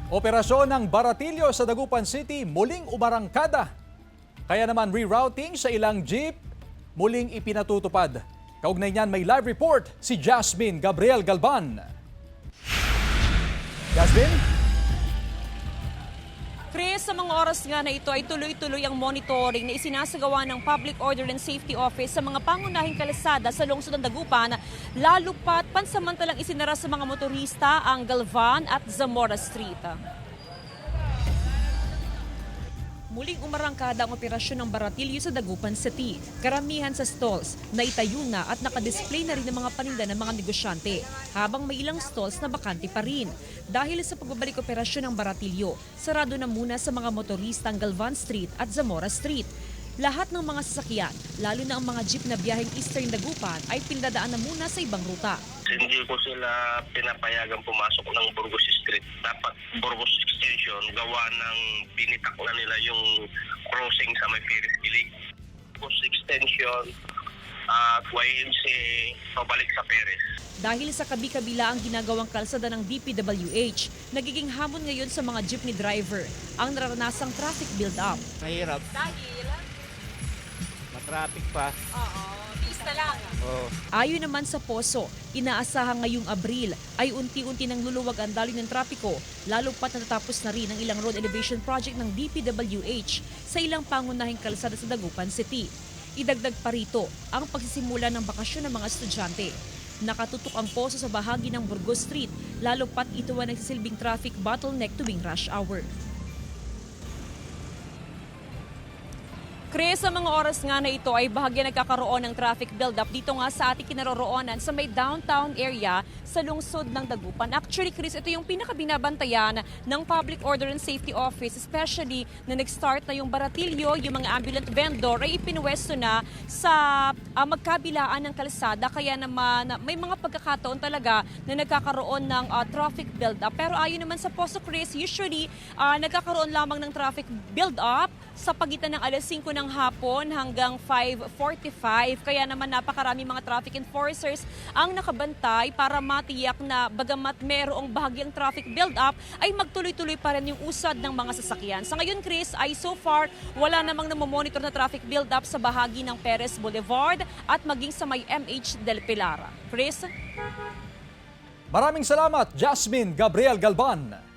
Operasyon ng Baratilyo sa Dagupan City muling umarangkada. Kaya naman rerouting sa ilang jeep muling ipinatutupad. Kaugnay niyan may live report si Jasmine Gabriel Galban. Jasmine? Chris, sa mga oras nga na ito ay tuloy-tuloy ang monitoring na isinasagawa ng Public Order and Safety Office sa mga pangunahing kalsada sa lungsod ng Dagupan, lalo pat pansamantalang isinara sa mga motorista ang Galvan at Zamora Street. Muling umarangkada ang operasyon ng Baratilyo sa Dagupan City. Karamihan sa stalls na itayo na at nakadisplay na rin ng mga paninda ng mga negosyante, habang may ilang stalls na bakante pa rin. Dahil sa pagbabalik operasyon ng Baratilyo, sarado na muna sa mga motorista ang Galvan Street at Zamora Street. Lahat ng mga sasakyan, lalo na ang mga jeep na biyaheng Eastern Dagupan, ay pindadaan na muna sa ibang ruta. Hindi ko sila pinapayagang pumasok ng Burgos Street. Dapat Burgos Extension, gawa ng binitak na nila yung crossing sa may Ferris Gilig. Burgos Extension at YMC pabalik sa Ferris. Dahil sa kabi-kabila ang ginagawang kalsada ng DPWH, nagiging hamon ngayon sa mga jeepney driver ang naranasang traffic build-up. Mahirap. Dahil? Matraffic pa. Oo, bilis na lang. Oo. Ayon naman sa Poso, inaasahan ngayong Abril ay unti-unti nang luluwag ang daloy ng trapiko, lalo pat natatapos na rin ang ilang road elevation project ng DPWH sa ilang pangunahing kalsada sa Dagupan City. Idagdag pa rito ang pagsisimula ng bakasyon ng mga estudyante. Nakatutok ang Poso sa bahagi ng Burgos Street, lalo pat ito ang nagsisilbing traffic bottleneck tuwing rush hour. Chris, sa mga oras nga na ito ay bahagya nagkakaroon ng traffic build-up dito nga sa ating kinaroroonan sa may downtown area sa lungsod ng Dagupan. Actually, Chris, ito yung pinakabinabantayan ng Public Order and Safety Office, especially na nag-start na yung Baratilyo, yung mga ambulant vendor ay ipinwesto na sa magkabilaan ng kalsada. Kaya naman may mga pagkakataon talaga na nagkakaroon ng traffic build-up. Pero ayon naman sa Poso, Chris, usually nagkakaroon lamang ng traffic build-up sa pagitan ng alas 5 ng hapon hanggang 5:45. Kaya naman napakarami mga traffic enforcers ang nakabantay para matiyak na bagamat merong bahagyang traffic build-up ay magtuloy-tuloy pa rin yung usad ng mga sasakyan. Sa ngayon, Chris, ay so far wala namang namomonitor na traffic build-up sa bahagi ng Perez Boulevard at maging sa may MH Del Pilar. Chris? Maraming salamat, Jasmine Gabriel Galban.